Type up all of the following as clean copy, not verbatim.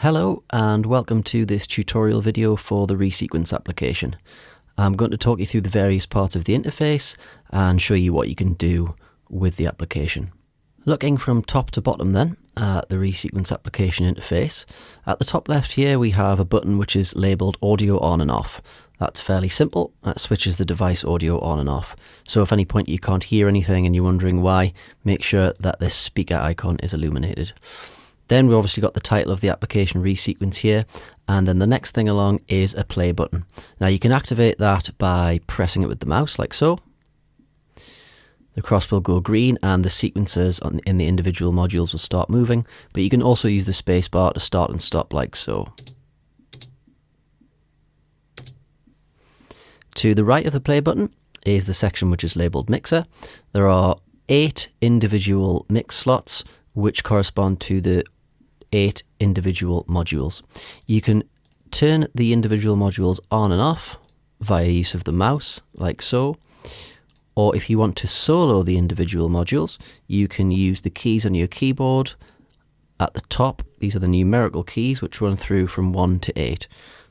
Hello and welcome to this tutorial video for the ReSequence application. I'm going to talk you through the various parts of the interface and show you what you can do with the application. Looking from top to bottom then at the ReSequence application interface, at the top left here we have a button which is labelled audio on and off. That's fairly simple. That switches the device audio on and off. So if at any point you can't hear anything and you're wondering why, make sure that this speaker icon is illuminated. Then we've obviously got the title of the application, ReSequence, here, and then the next thing along is a play button. Now you can activate that by pressing it with the mouse like so. The cross will go green and the sequences in the individual modules will start moving, but you can also use the space bar to start and stop like so. To the right of the play button is the section which is labelled mixer. There are 8 individual mix slots which correspond to the 8 individual modules. You can turn the individual modules on and off via use of the mouse, like so. Or if you want to solo the individual modules, you can use the keys on your keyboard at the top. These are the numerical keys which run through from 1 to 8.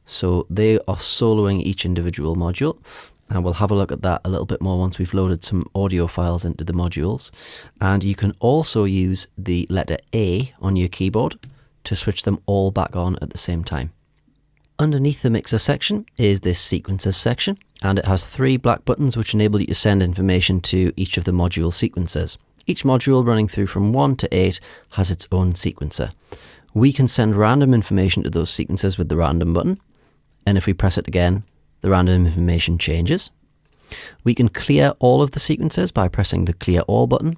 So they are soloing each individual module. And we'll have a look at that a little bit more once we've loaded some audio files into the modules. And you can also use the letter A on your keyboard to switch them all back on at the same time. Underneath the mixer section is this sequences section, and it has 3 black buttons which enable you to send information to each of the module sequences. Each module running through from 1 to 8 has its own sequencer. We can send random information to those sequences with the random button, and if we press it again, the random information changes. We can clear all of the sequences by pressing the clear all button,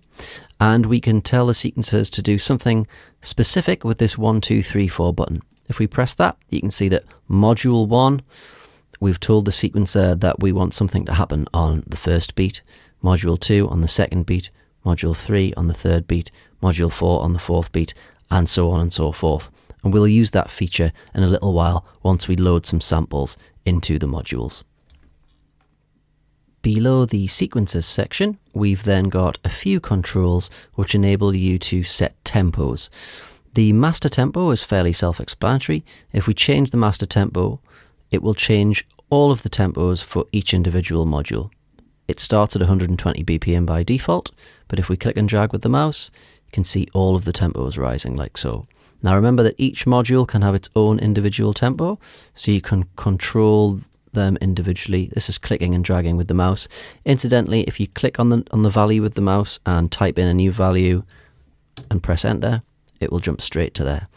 and we can tell the sequences to do something specific with this 1, 2, 3, 4 button. If we press that, you can see that module 1, we've told the sequencer that we want something to happen on the first beat, module 2 on the second beat, module 3 on the third beat, module 4 on the fourth beat, and so on and so forth. And we'll use that feature in a little while once we load some samples into the modules. Below the sequences section, we've then got a few controls which enable you to set tempos. The master tempo is fairly self-explanatory. If we change the master tempo, it will change all of the tempos for each individual module. It starts at 120 BPM by default, but if we click and drag with the mouse, you can see all of the tempos rising like so. Now remember that each module can have its own individual tempo, so you can control them individually. This is clicking and dragging with the mouse. Incidentally, if you click on the value with the mouse and type in a new value and press enter, it will jump straight to there.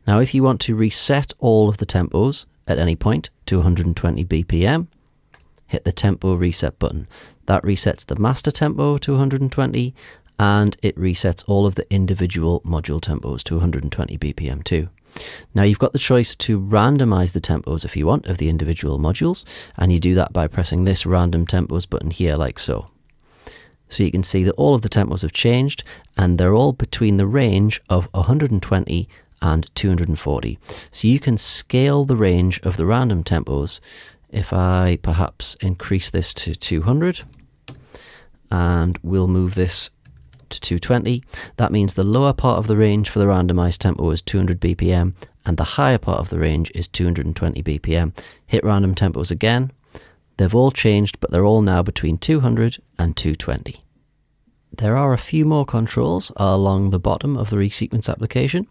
Now if you want to reset all of the tempos at any point to 120 BPM, hit the tempo reset button. That resets the master tempo to 120 and it resets all of the individual module tempos to 120 BPM too. Now you've got the choice to randomize the tempos if you want of the individual modules, and you do that by pressing this random tempos button here like so. So you can see that all of the tempos have changed and they're all between the range of 120 and 240. So you can scale the range of the random tempos. If I perhaps increase this to 200 and we'll move this to 220, that means the lower part of the range for the randomized tempo is 200 BPM and the higher part of the range is 220 BPM. Hit random tempos again. They've all changed, but they're all now between 200 and 220. There are a few more controls along the bottom of the ReSequence application.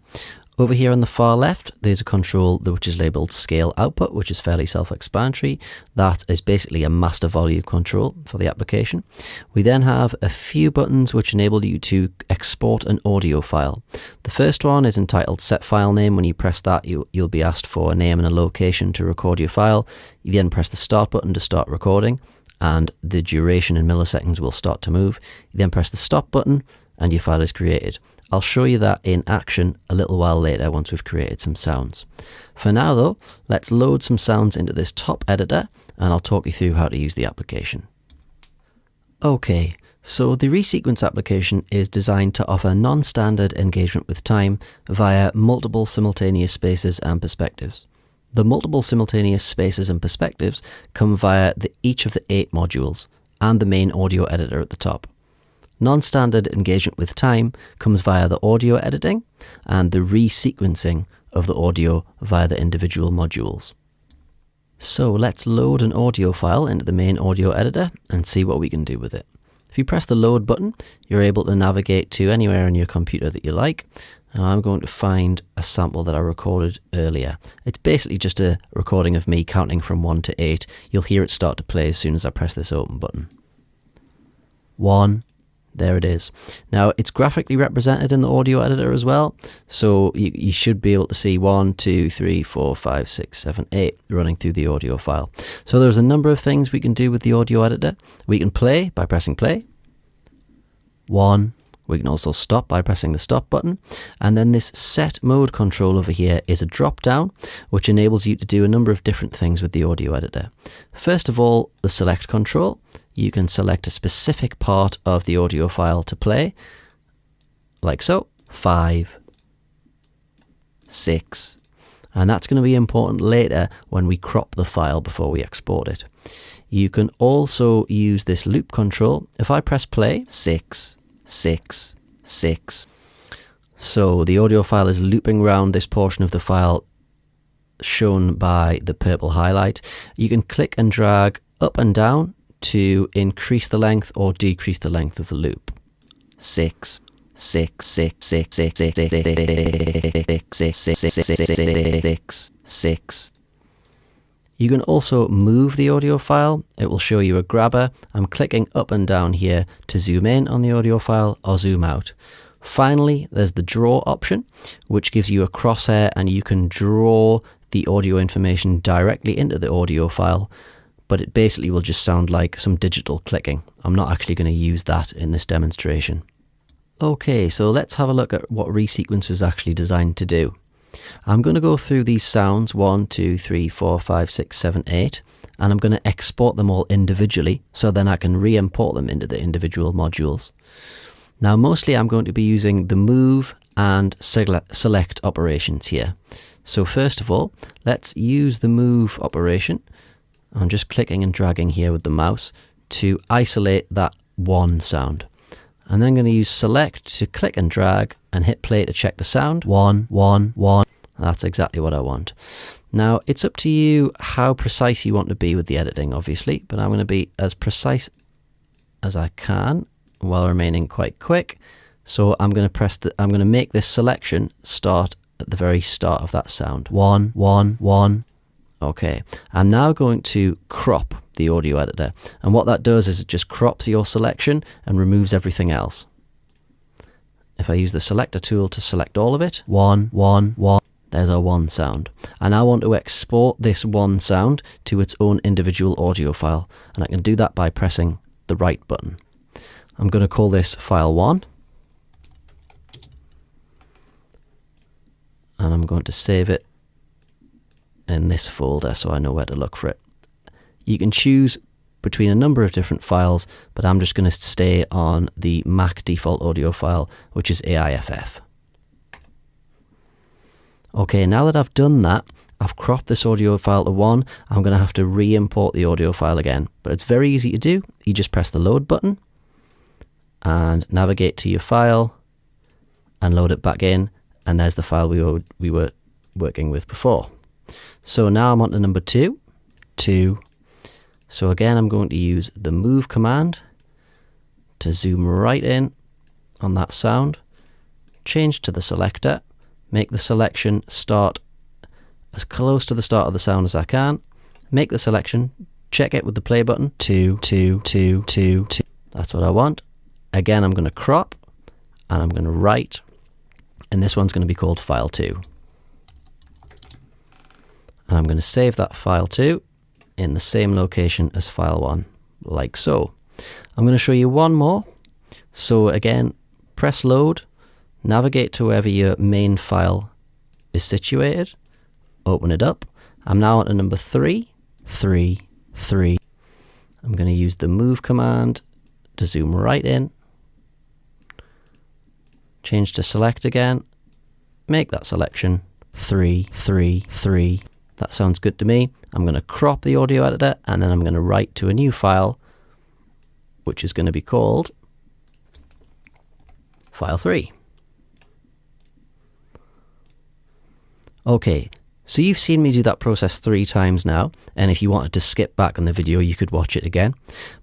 Over here on the far left, there's a control which is labelled Scale Output, which is fairly self-explanatory. That is basically a master volume control for the application. We then have a few buttons which enable you to export an audio file. The first one is entitled Set File Name. When you press that, you'll be asked for a name and a location to record your file. You then press the Start button to start recording, and the duration in milliseconds will start to move. You then press the Stop button, and your file is created. I'll show you that in action a little while later once we've created some sounds. For now though, let's load some sounds into this top editor and I'll talk you through how to use the application. Okay, so the ReSequence application is designed to offer non-standard engagement with time via multiple simultaneous spaces and perspectives. The multiple simultaneous spaces and perspectives come via each of the 8 modules and the main audio editor at the top. Non-standard engagement with time comes via the audio editing and the resequencing of the audio via the individual modules. So let's load an audio file into the main audio editor and see what we can do with it. If you press the load button, you're able to navigate to anywhere on your computer that you like. Now I'm going to find a sample that I recorded earlier. It's basically just a recording of me counting from 1 to 8. You'll hear it start to play as soon as I press this open button. 1. There it is. Now it's graphically represented in the audio editor as well, so you should be able to see 1, 2, 3, 4, 5, 6, 7, 8 running through the audio file. So there's a number of things we can do with the audio editor. We can play by pressing play. 1. We can also stop by pressing the stop button. And then this set mode control over here is a drop down, which enables you to do a number of different things with the audio editor. First of all, the select control. You can select a specific part of the audio file to play, like so, 5, 6, and that's going to be important later when we crop the file before we export it. You can also use this loop control. If I press play, 6, 6, 6. So the audio file is looping around this portion of the file shown by the purple highlight. You can click and drag up and down to increase the length or decrease the length of the loop. 6, 6, 6, 6, 6, 6, 6, 6, 6. You can also move the audio file. It will show you a grabber. I'm clicking up and down here to zoom in on the audio file or zoom out. Finally, there's the draw option, which gives you a crosshair and you can draw the audio information directly into the audio file, but it basically will just sound like some digital clicking. I'm not actually going to use that in this demonstration. Okay, so let's have a look at what ReSequence was actually designed to do. I'm going to go through these sounds 1, 2, 3, 4, 5, 6, 7, 8, and I'm going to export them all individually so then I can re-import them into the individual modules. Now mostly I'm going to be using the move and select operations here. So first of all, let's use the move operation. I'm just clicking and dragging here with the mouse to isolate that 1 sound. I'm then going to use select to click and drag and hit play to check the sound. 1, 1, 1. That's exactly what I want. Now it's up to you how precise you want to be with the editing, obviously, but I'm going to be as precise as I can while remaining quite quick. So I'm going to make this selection start at the very start of that sound. 1, 1, 1. Okay, I'm now going to crop the audio editor, and what that does is it just crops your selection and removes everything else. If I use the selector tool to select all of it, 1, 1, 1, there's our 1 sound. And I want to export this 1 sound to its own individual audio file, and I can do that by pressing the right button. I'm going to call this file 1, and I'm going to save it in this folder so I know where to look for it. You can choose between a number of different files, but I'm just going to stay on the Mac default audio file, which is AIFF. Okay, now that I've done that, I've cropped this audio file to 1. I'm going to have to re-import the audio file again, but it's very easy to do. You just press the load button and navigate to your file and load it back in, and there's the file we were working with before. So now I'm on to number 2. So again, I'm going to use the move command to zoom right in on that sound, change to the selector, make the selection start as close to the start of the sound as I can, make the selection, check it with the play button, 2, 2, 2, 2, 2. That's what I want. Again, I'm going to crop and I'm going to write, and this one's going to be called file 2. And I'm going to save that file 2 in the same location as file 1, like so. I'm going to show you one more. So again, press load, navigate to wherever your main file is situated, open it up. I'm now on to number 3. I'm going to use the move command to zoom right in, change to select again, make that selection 3. That sounds good to me. I'm going to crop the audio editor and then I'm going to write to a new file, which is going to be called file 3. Okay, so you've seen me do that process 3 times now, and if you wanted to skip back on the video, you could watch it again.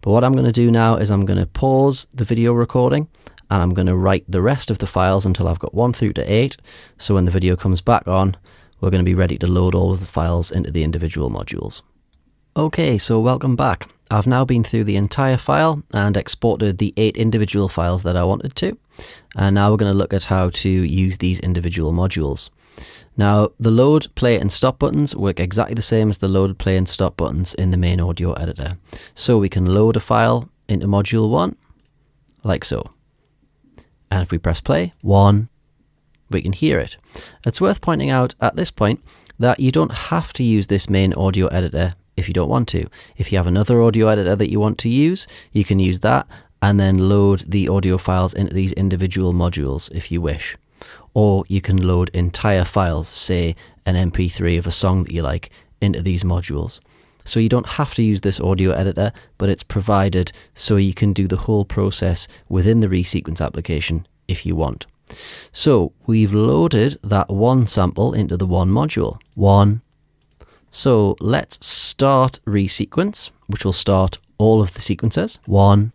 But what I'm going to do now is I'm going to pause the video recording, and I'm going to write the rest of the files until I've got 1 through to 8. So when the video comes back on, we're going to be ready to load all of the files into the individual modules. Okay, so welcome back. I've now been through the entire file and exported the 8 individual files that I wanted to. And now we're going to look at how to use these individual modules. Now, the load, play and stop buttons work exactly the same as the load, play and stop buttons in the main audio editor. So we can load a file into module 1, like so. And if we press play, 1, we can hear it. It's worth pointing out at this point that you don't have to use this main audio editor if you don't want to. If you have another audio editor that you want to use, you can use that and then load the audio files into these individual modules if you wish. Or you can load entire files, say an MP3 of a song that you like, into these modules. So you don't have to use this audio editor, but it's provided so you can do the whole process within the ReSequence application if you want. So we've loaded that 1 sample into the 1 module. 1. So let's start ReSequence, which will start all of the sequences. 1.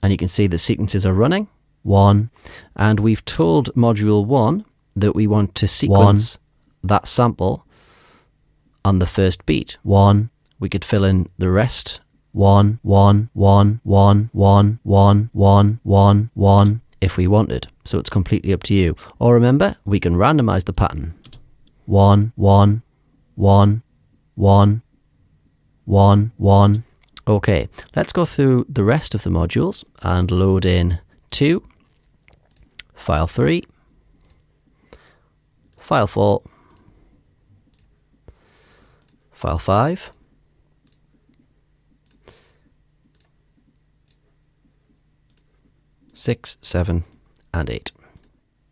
And you can see the sequences are running. 1. And we've told module 1 that we want to sequence that sample on the first beat. 1. We could fill in the rest. 1, 1, 1, 1, 1, 1, 1, 1, 1 if we wanted. So it's completely up to you. Or remember, we can randomize the pattern. 1, 1, 1, 1, 1, 1. Okay, let's go through the rest of the modules and load in 2, file 3, file 4, file 5, six, 7, and 8.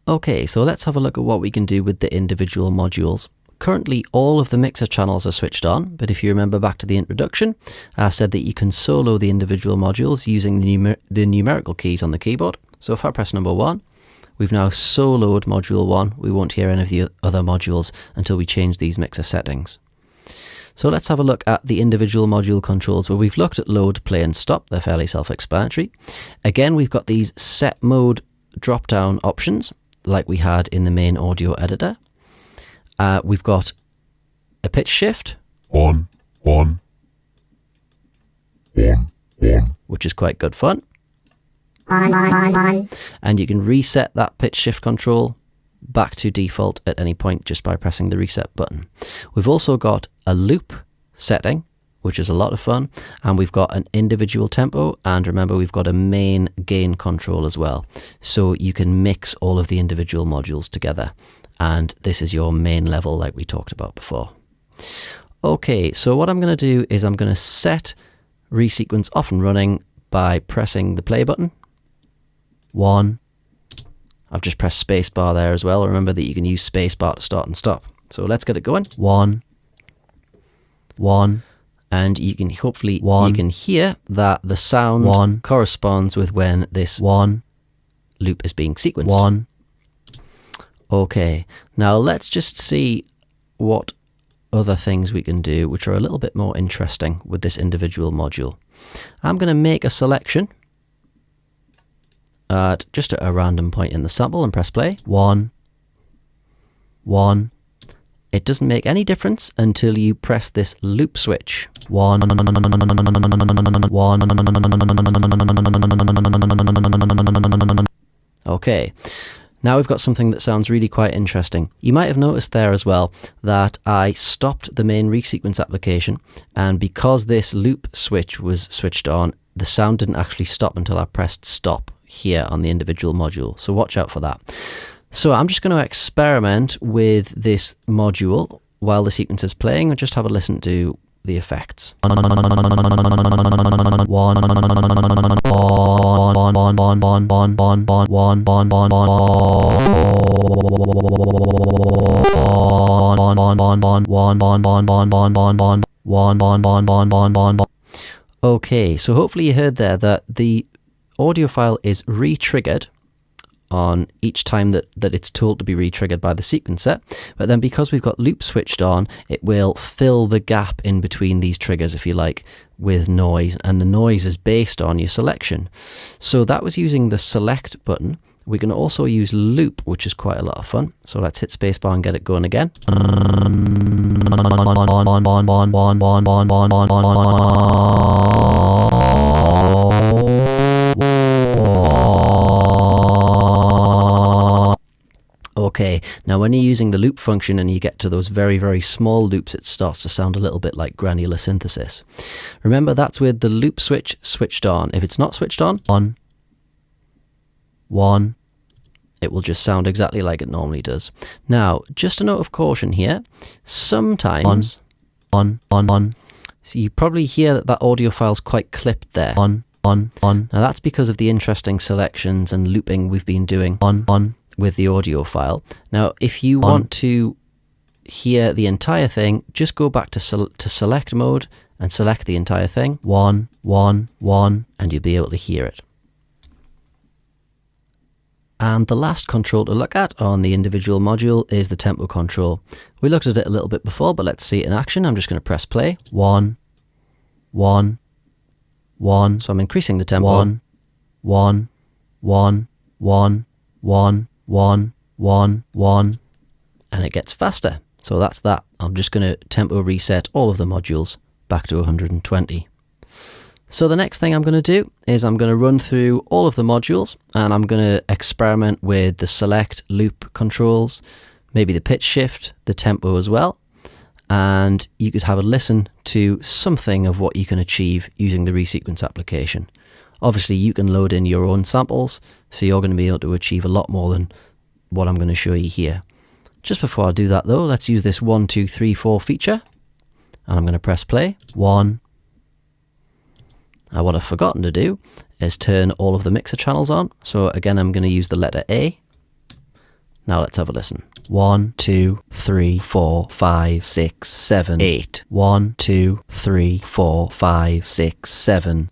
Okay, so let's have a look at what we can do with the individual modules. Currently, all of the mixer channels are switched on, but if you remember back to the introduction, I said that you can solo the individual modules using the numerical keys on the keyboard. So if I press number 1, we've now soloed module 1. We won't hear any of the other modules until we change these mixer settings. So let's have a look at the individual module controls where we've looked at load, play and stop. They're fairly self-explanatory. Again, we've got these set mode drop-down options like we had in the main audio editor. We've got a pitch shift, 1, 1, 1, 1, which is quite good fun. 1, 1, 1. And you can reset that pitch shift control back to default at any point just by pressing the reset button. We've also got a loop setting, which is a lot of fun, and we've got an individual tempo, and remember we've got a main gain control as well. So you can mix all of the individual modules together. And this is your main level like we talked about before. Okay, so what I'm going to do is I'm going to set ReSequence off and running by pressing the play button. 1. I've just pressed spacebar there as well. Remember that you can use spacebar to start and stop. So let's get it going. 1, 1, and you can hopefully you can hear that the sound corresponds with when this loop is being sequenced. 1. Okay, now let's just see what other things we can do which are a little bit more interesting with this individual module. I'm going to make a selection at just at a random point in the sample and press play. 1, 1. It doesn't make any difference until you press this loop switch. 1, 1. Okay. Now we've got something that sounds really quite interesting. You might have noticed there as well that I stopped the main ReSequence application, and because this loop switch was switched on, the sound didn't actually stop until I pressed stop here on the individual module. So watch out for that. So I'm just going to experiment with this module while the sequence is playing and just have a listen to the effects. Okay, so hopefully you heard there that the audio file is re-triggered on each time that it's told to be re-triggered by the sequencer. But then because we've got loop switched on, it will fill the gap in between these triggers, if you like, with noise, and the noise is based on your selection. So that was using the select button. We can also use loop, which is quite a lot of fun. So let's hit spacebar and get it going again. Okay, now when you're using the loop function and you get to those very, very small loops, it starts to sound a little bit like granular synthesis. Remember, that's with the loop switch switched on. If it's not switched on, one, it will just sound exactly like it normally does. Now, just a note of caution here. Sometimes, so you probably hear that audio file's quite clipped there. Now that's because of the interesting selections and looping we've been doing with the audio file. Now, if you want to hear the entire thing, just go back to select mode and select the entire thing. One, and you'll be able to hear it. And the last control to look at on the individual module is the tempo control. We looked at it a little bit before, but let's see it in action. I'm just going to press play. One. So I'm increasing the tempo. One. And it gets faster. So that's that. I'm just going to tempo reset all of the modules back to 120. So the next thing I'm going to do is I'm going to run through all of the modules and I'm going to experiment with the select loop controls, maybe the pitch shift, the tempo as well. And you could have a listen to something of what you can achieve using the ReSequence application. Obviously, you can load in your own samples, so you're going to be able to achieve a lot more than what I'm going to show you here. Just before I do that though, let's use this 1, 2, 3, 4 feature. And I'm going to press play. One. Now what I've forgotten to do is turn all of the mixer channels on. So again, I'm going to use the letter A. Now let's have a listen. 1, 2, 3, 4, 5, 6, 7, 8. 1, 2, 3, 4, 5, 6, 7.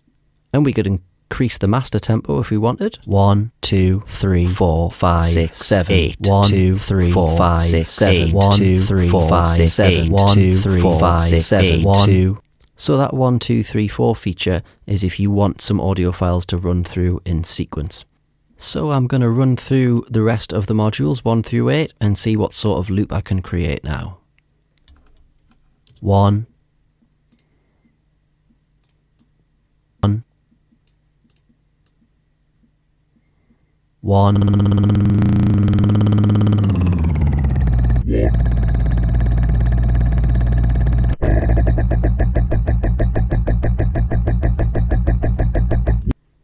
And we could increase the master tempo if we wanted. 1, 2, 3, 4, 5, 6, 7, 8. 1, 2, 3, 4, 5, 6, 7. 1, 2, 3, 4, 5, 7. 1, 2, 3, 4, 5, 7. 1, 2. So that 1, 2, 3, 4 feature is if you want some audio files to run through in sequence. So I'm going to run through the rest of the modules 1 through 8 and see what sort of loop I can create now. 1.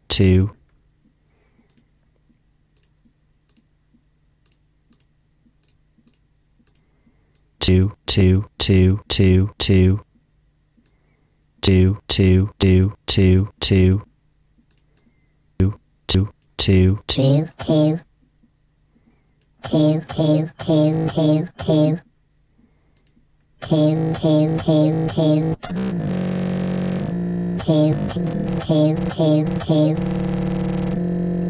2. 2, 2, 2, 2, 2. 2, 2, 2, 2, 2. 2, 2, 2, 2. 2, 2, 2, 2, 2. 2, 2, 2, 2. 2, 2, 2, 2.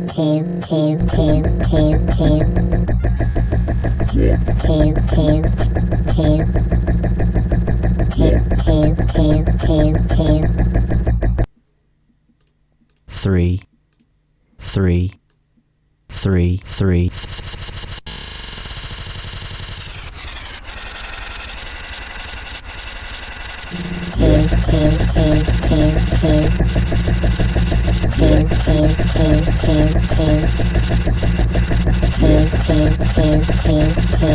2, 2, 2, 2, 2. 2, 2, 2, 2. 2, 2, 2, 2, 2. 3, 3, 3, 3. 2, 2, 2, 2, 2. 2, 2, 2, 2, 2. 2, 2, 2, 2, 2.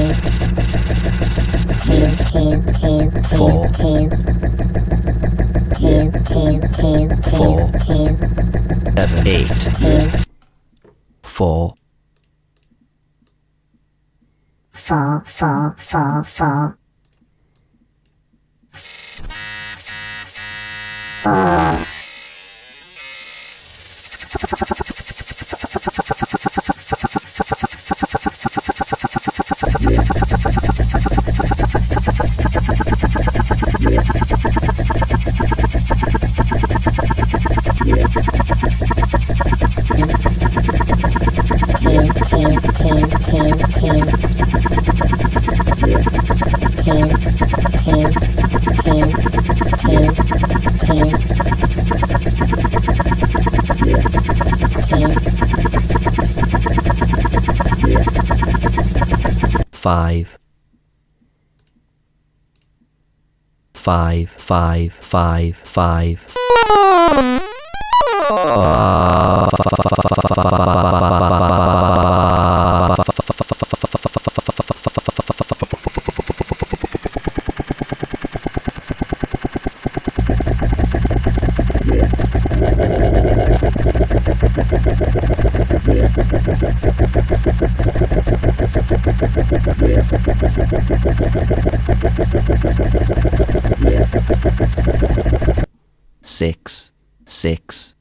2, 2, 2, 2, 2. 2, 2, 2, 2, 2. 7, 8, 2. 4. 4, 4, 4, 4. 4. 2, 2, Five. Five, five, five, five. Six, six.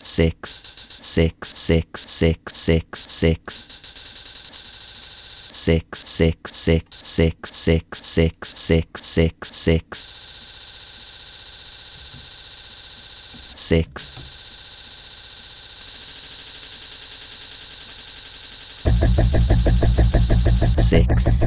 Six, six, six, six, six, six. Six, six, six, six, six, six, six, six, six. Six. Six.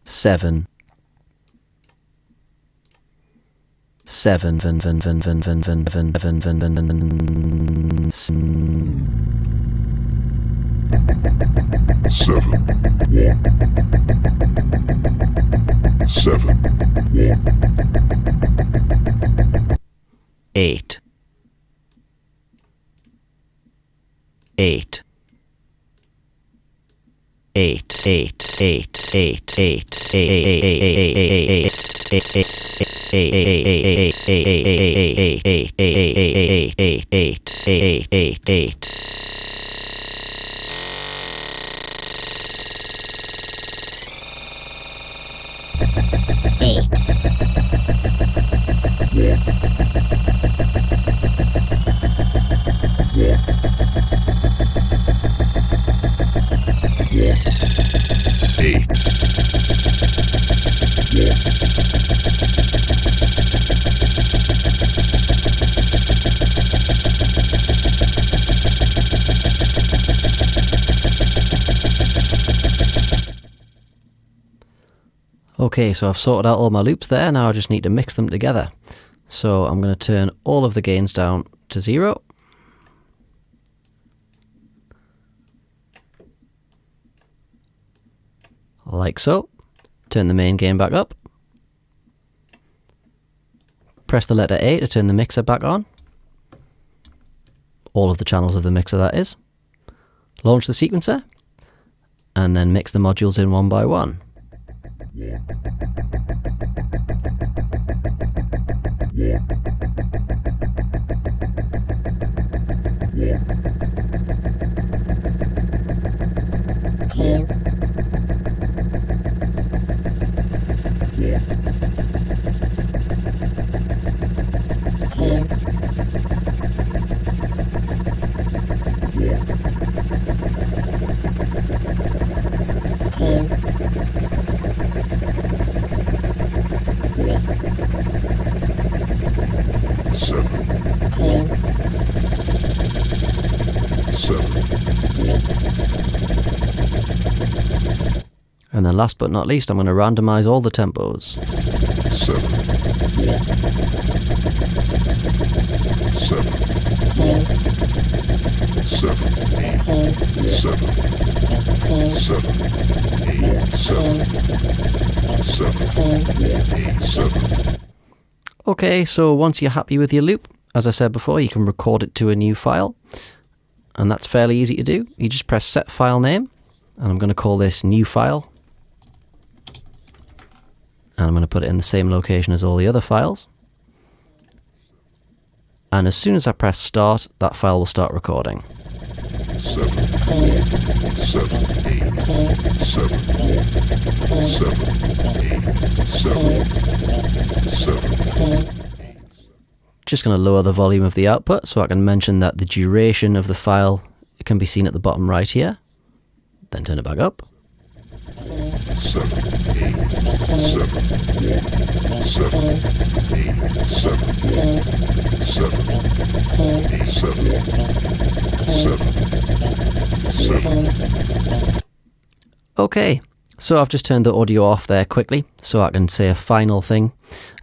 Seven. Seven. Eight. Eight. Eight. Eight. Eight. Eight. Eight. Okay, so I've sorted out all my loops there. Now I just need to mix them together. So I'm going to turn all of the gains down to 0. Like so. Turn the main gain back up. Press the letter A to turn the mixer back on. All of the channels of the mixer, that is. Launch the sequencer. And then mix the modules in one by one. Two. And then last but not least, I'm going to randomize all the tempos. 7. 7. Okay, so once you're happy with your loop, as I said before, you can record it to a new file. And that's fairly easy to do. You just press set file name, and I'm going to call this new file. And I'm going to put it in the same location as all the other files. And as soon as I press start, that file will start recording. 7, 7, 8, 7. just going to lower the volume of the output so I can mention that the duration of the file can be seen at the bottom right here. Then turn it back up. 7, 8, 7, 7, 8, 7, 7, 7. Okay, so I've just turned the audio off there quickly so I can say a final thing,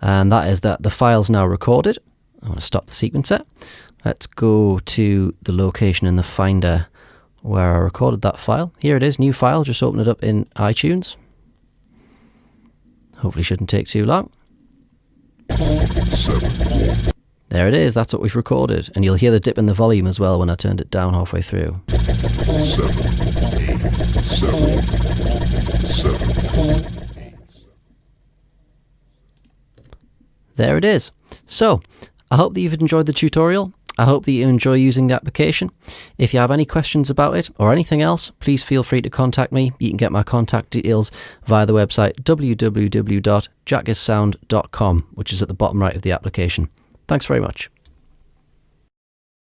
and that is that the file's now recorded. I'm going to stop the sequencer. Let's go to the location in the Finder where I recorded that file. Here it is, new file, just open it up in iTunes. Hopefully shouldn't take too long. There it is, that's what we've recorded, and you'll hear the dip in the volume as well when I turned it down halfway through. 7, 8, 7. There it is. So, I hope that you've enjoyed the tutorial. I hope that you enjoy using the application. If you have any questions about it or anything else, please feel free to contact me. You can get my contact details via the website www.jackissound.com, which is at the bottom right of the application. Thanks very much.